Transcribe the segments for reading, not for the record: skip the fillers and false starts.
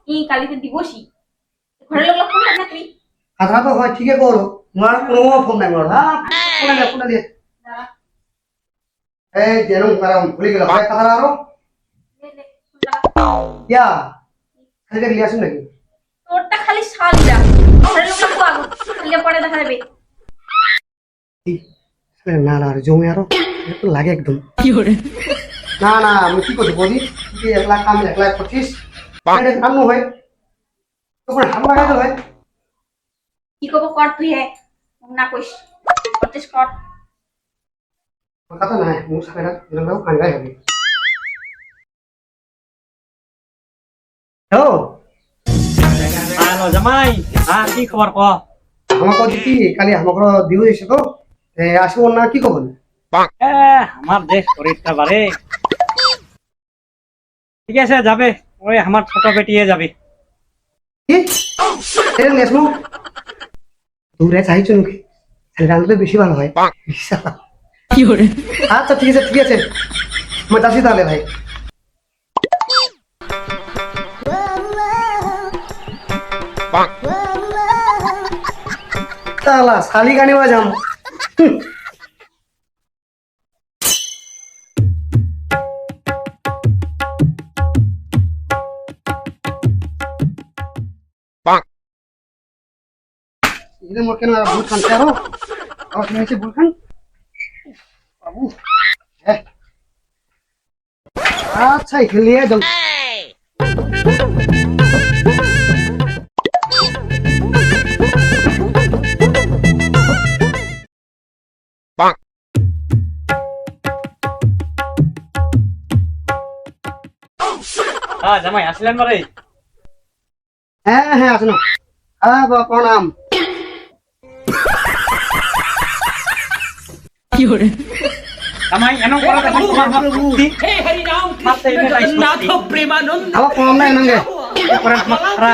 কি কালিতে দিবসই ঘরের লোক ফোন করে না তুই কথা তো হয় ঠিকই করো তোমার কোনো ফোন নাই মোর হ্যাঁ ফোন দিয়ে দাঁড়া এই যেন কারণ ভুলে গেল হয় কথা আরো নে, নে, ফোন দাঁড়া। ইয়া খালি লিয়ে আসুন নাকি তোরটা খালি শালিরা ঘরের লোক তো আগুন খালি পরে দেখা যাবে না না জমে আরো একটু লাগে একদম না না আমি কি করছি বলি তুই 1 লাখ আমি 1 লাখ 25 এটা সামনে হয় তখন হাম লাগাতে হয় কি করবো কর তুই হ্যাঁ না কইস করতেস কর কথা নাই মুখ সামনে না এরকম কাঙ্গাই হবে হ্যালো হ্যালো জামাই হ্যাঁ কি খবর ক আমাকে দিদি কালি আমাকে দিও এসে তো আসবো না কি খবর আমার দেশ শরীরটা বাড়ে ঠিক আছে যাবে ওই আমার ছোট বেটিয়ে যাবে কি এর নেসমু দূরে চাইছো নাকি রান্নাতে বেশি ভালো হয় কি করে আচ্ছা ঠিক আছে আমি যাচ্ছি তাহলে ভাই তাহলে শালি Ghani বাজাম ini mungkin ada bulkan karo kalau sini sih bulkan babu আচ্ছা এখানে যাও হ্যাঁ জামাই আসলেন বারে হ্যাঁ আসুন হ্যাঁ বাবা প্রণাম জামাই এনো করে দেখুন তোমার হাত বুদ্ধি হে হরি রাম কৃষ্ণ জগন্নাথ প্রেমানন্দ আমার প্রণাম নাই নঙ্গে করে তোমার খারা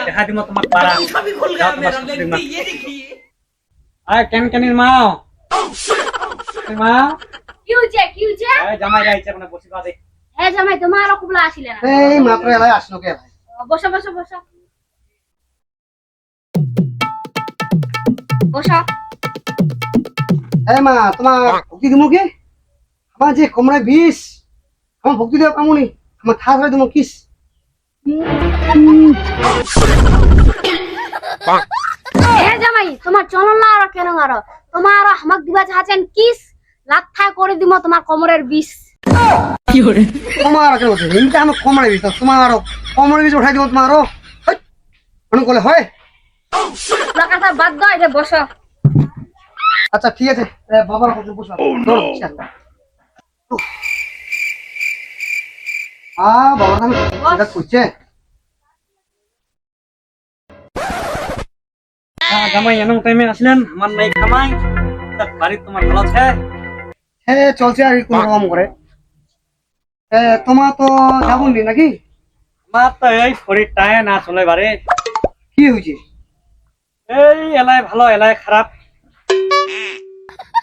দেখা দিমো তোমার পারা সবই খুল গয়া মেরা লেন্টি ये देखिए আয় কেন মা মা কি হচ্ছে আয় জামাই যাইছে মানে বসি বাদে হ্যাঁ জামাই তোমার কুবলা আসিলে না এই মাত্র এলাই আসলো কে ভাই বসো এই মা তোমার ভক্তি দিমু কি আমার যে কোমরে বিষ আমার ভক্তি দেওয়া কামুনি আমার খাস হয়ে দিমু কিস এ জামাই তোমার চলন না আর কেন আর তোমার হামাক দিবা চাচ্ছেন কিস লাথা করে দিমো তোমার কোমরের বিষ তোমার কেন বলছে এমনি আমার কোমরে বিষ তোমার কোমরে বিষ উঠাই দিব তোমার মনে করলে হয় কথা বাদ দাও এটা বসো আচ্ছা ঠিক আছে বাবার কথা বসো বাবার নামে এটা করছে জামাই এনো টাইমে আসলেন আমার নাই খামাই তার বাড়ি তোমার ভালো আছে হ্যাঁ চলছে আর কোন রকম করে তোমার তো যাবনি নাকি আমার তো এই শরীরটায় না চলে বারে কি হয়েছে এই এলাই ভালো এলাই খারাপ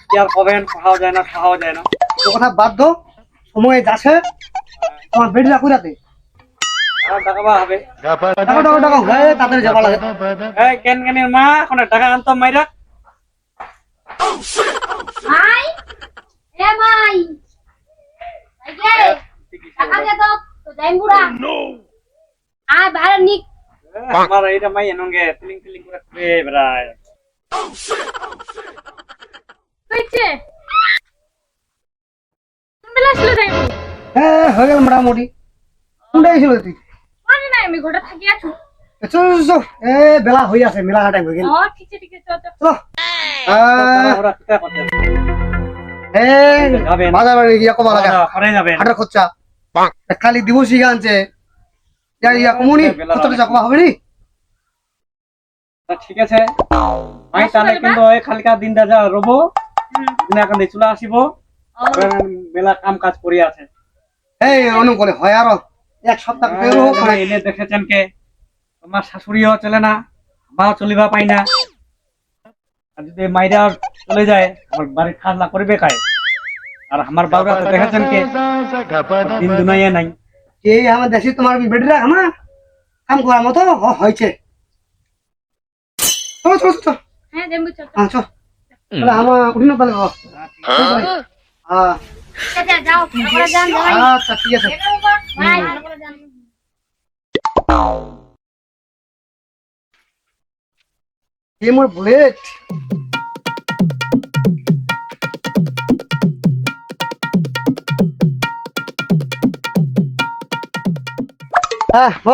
কি আর কবেন খাওয়া যায় না তো কথা বাদ দাও সময় যাচ্ছে তোমার বেডলা কইরাতে আর টাকাবা হবে টাকা তাড়াতাড়ি যাবা লাগে এই কেনের মা কোন টাকা আনতো মাইরা মাই এ মাই আগে টাকা দে তো যাইমুরা আ বাইরে নিক আমার এইটা মাই এনঙ্গে ফিলিং করে করে বেড়ায় কইছে তুমি লাসলে যাইবো হয়ে গেল মোটামুটি কোনটাই ছিল তুই মানে না আমি ঘরটা থাকি আছো চল বেলা হয়ে আছে মেলা টাইম হয়ে গেল ঠিক আছে চল চলো ওরা কিটা করতে বাজার বাড়ি গিয়া কমা লাগা করে যাবে হাটার খরচা খালি দিবসী গানছে ইয়া কমুনি কত কমা হবে নি ঠিক আছে আমি তাহলে কিন্তু ওই খালিকা দিনটা যা রবো দিনে এখন চলে আসিব মেলা কাম কাজ করি আছে এই অনেক করে হয় আর এক সপ্তাহ এনে দেখেছেন কে তোমার শাশুড়িও চলে না মাও চলিবা পাই না আর যদি মাইরা চলে যায় আমার বাড়ি খাজনা করবে কায় আর আমার বাবা দেখেছেন কে দিন দুনাইয়া নাই এই আমার দেশে তোমার বেটি রাখ না কাম করার মতো হয়েছে। চলো চলো চলো হ্যাঁ যাবো চল হ্যাঁ চল তাহলে আমার উঠি না তাহলে হ্যাঁ আচ্ছা যাও ভালো করে যান জামাই আচ্ছা ঠিক আছে ভাই ভালো করে যান এই মোর বুলেট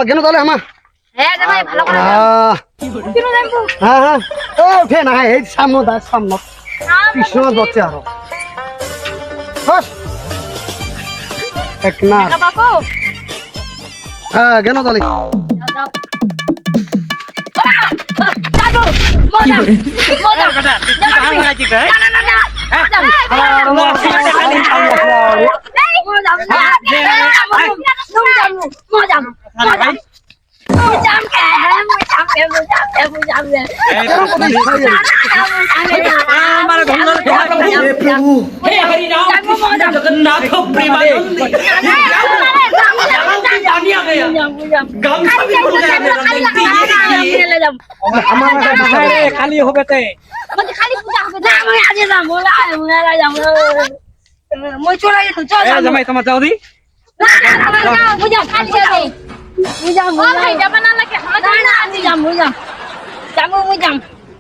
কেন তাহলে আমার হ্যাঁ জামাই ভালো করে যান কেন যাবো হ্যাঁ হ্যাঁ উঠে না এই সামনে দাঁড় সামনে কৃষ্ণ যাচ্ছে আরো বস এক না বাবু হ্যাঁ কেন তাহলে যাও যাও যাও মজা মজা না না না প্রভু जगन्नाथ प्रेमानंद खाली हो गए जमाई तुम्हार जाओ दी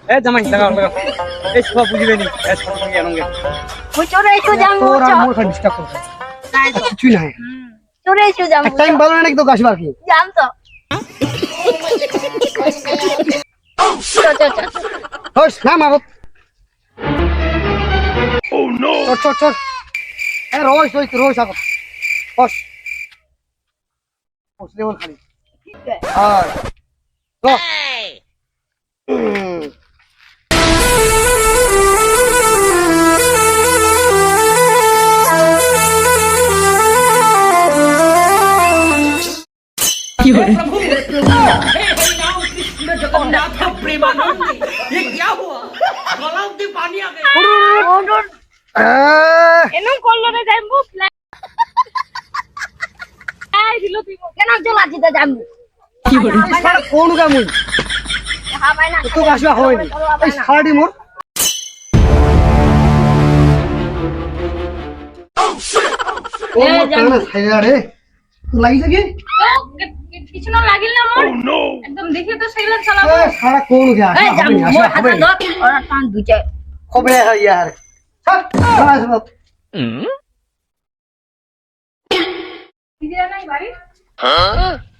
ए जमाई लगाओ लगाओ ए सब बुझिबे नी ए सब बुझि आनुगे তোর আর মোর খালি ডিস্টার্ব করছে কিছুই নাই টাইম ভালো না নাকি তো আসবার কি হোস না মাগত ও নো চল চল চল এ রোজ রোজ আগত বস বস লেভেল খালি আর লো जगन्नाथ प्रेमानंद ये क्या हुआ गला में पानी आ गया এনম করলো রে যাইবো এই দিল তুই কেন চলা দিতে যাবো কোন কামুই হ্যাঁ ভাই না তো আসবা হয়নি এই সারাটি মোর ও মোর কানা ছাইরা রে লাগিছে কি কিছু না লাগিল না মোর একদম দেখি তো সেইলা চালাবো সারা কোন গে এই আসবা যাম মোর হাতে ধর ওরা টান দুইটা কবে ইয়ার চল চল আসবা দিদিরা নাই বাড়ি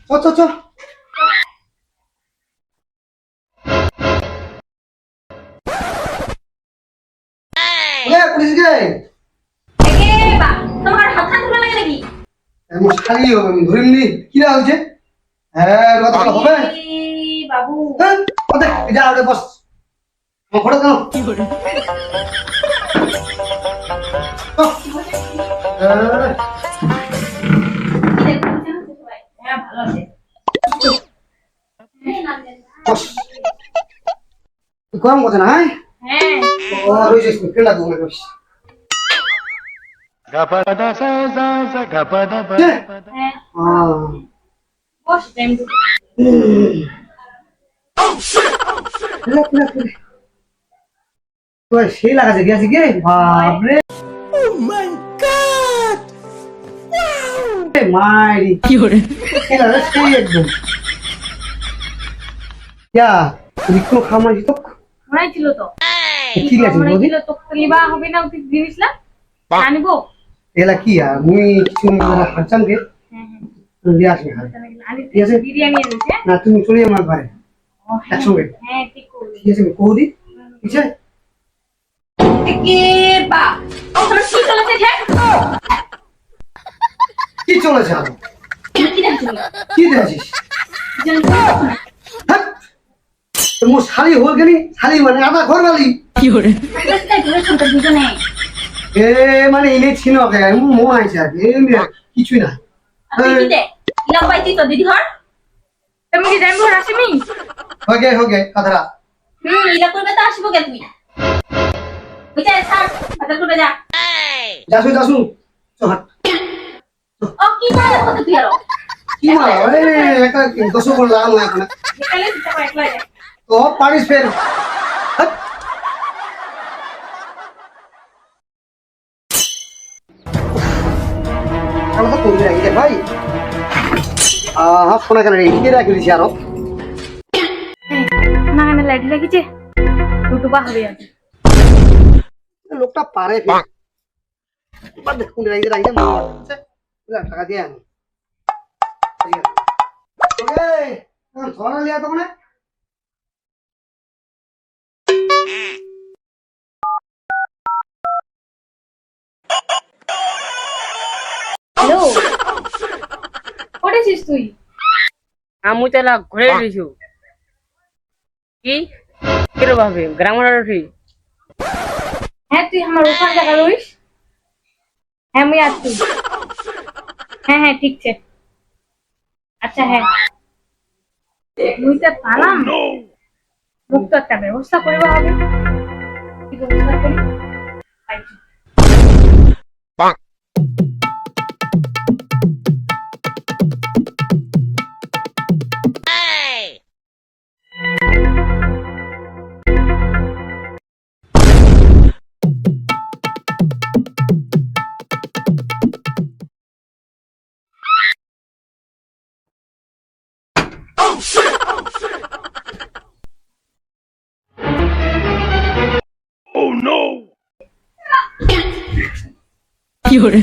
চল চল চল পুলিশ গে এ বা তোমার হাত হাত ধরে লাগে নাকি এমন খালি ধরিমনি কি না হয়েছে হ্যাঁ কথা হবে বাবু হ্যাঁ ওদে যা ওদে বস আমার ঘরে দাও কি করে হ্যাঁ ভালো আছে বস গরম কথা না হ্যাঁ হ্যাঁ ও রইছিস কেলা দূরে বস হ্যাঁ হ্যাঁ বস টাইম তুই সেই লাগাছে গেছে কে বাপরে মাইরি কি করে কি লাগে সেই একদম ইয়া তুমি কোন খামার দিত মনে ছিল তো কি লাগে মনে বৌদি ছিল তো লিবা হবে না ওই জিনিসলা আনিবো এলা কি আর মুই কিছু হাঁচাম কে দিয়ে আসবে আনি ঠিক আছে। বিরিয়ানি এনেছে না তুমি চলে আমার ঘরে একসঙ্গে হ্যাঁ ঠিক করলি ঠিক আছে কৌদি ঠিক আছে কে বা তোমার কি চলেছে ঠেক কি চলেছে আরো কি দেখছিস কি দেখছিস জানিস মোর শালি হল গেলি শালি মানে আধা ঘর বালি দুজনে এ মানে ইনে ছিল কে মো আইছে আর কিছুই না ইলাম পাইতি তো দিদি ঘর তুমি কি যাইবো রাসিমি হোগে কথাটা ইলা করবে তো আসবো কে তুমি বুঝা স্যার বাজার করবে যা যাসু চল হাট ও কি করে কত তুই আরো কি মারা একটা 10 করে লাগানো এখন বিকালে দিতে পারে একলা যায়। তো পারিস ফের হাট। আমার তো করবি রাখি রে ভাই শোনা কেন এদিকে রাখি দিছি আরো না এনে লাইট লাগিছে টুটুবা হবে আর লোকটা পারে ফের বাদ দে কোন রাখি রাখি টাকা দিয়ে আনি ঠিক আছে ওকে ধরা লিয়া তো মানে হ্যালো কোথাছিস তুই আমি তাহলে ঘুরে দিয়েছি কি কিরো ভাবে গ্রামের উঠি হ্যাঁ তুই আমার ওখানে জায়গা রইস হ্যাঁ মুই আসছি হ্যাঁ হ্যাঁ ঠিক আছে আচ্ছা হ্যাঁ মুই তো পালাম মুখ তো একটা ব্যবস্থা করিবা হবে কি ব্যবস্থা করি আইছি। কি hore